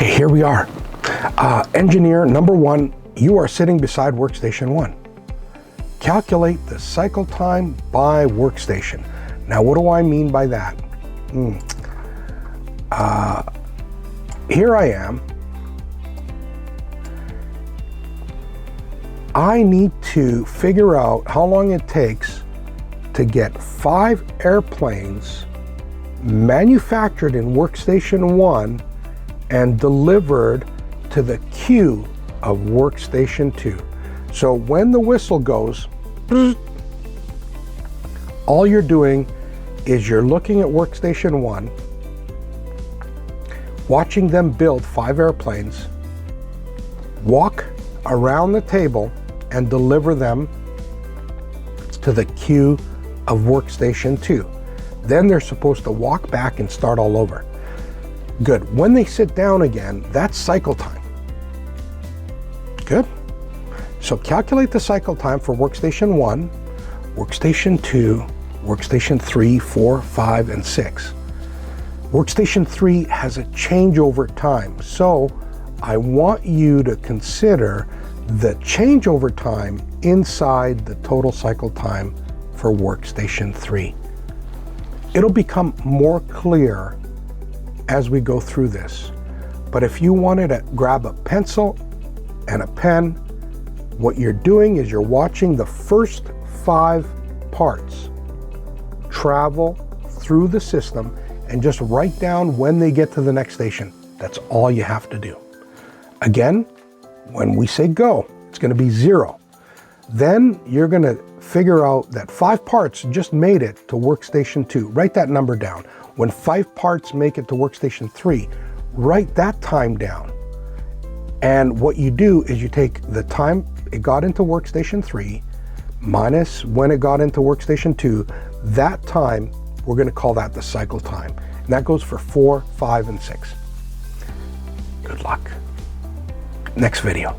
Okay, here we are. Engineer number 1, you are sitting beside workstation 1. Calculate the cycle time by workstation. Now, what do I mean by that? Here I am. I need to figure out how long it takes to get 5 airplanes manufactured in workstation 1 and delivered to the queue of workstation 2. So when the whistle goes, all you're doing is you're looking at workstation 1, watching them build 5 airplanes, walk around the table and deliver them to the queue of workstation 2. Then they're supposed to walk back and start all over. Good. When they sit down again, that's cycle time. Good. So calculate the cycle time for workstation 1, workstation 2, workstation 3, 4, 5, and 6. Workstation 3 has a changeover time, so I want you to consider the changeover time inside the total cycle time for workstation 3. It'll become more clear as we go through this, but if you wanted to grab a pencil and a pen, what you're doing is you're watching the first 5 parts travel through the system and just write down when they get to the next station. That's all you have to do. Again, when we say go, it's going to be 0. Then you're going to figure out that 5 parts just made it to workstation 2. Write that number down. When 5 parts make it to workstation 3, write that time down. And what you do is you take the time it got into workstation 3 minus when it got into workstation 2. That time, we're going to call that the cycle time. And that goes for 4, 5, and 6. Good luck. Next video.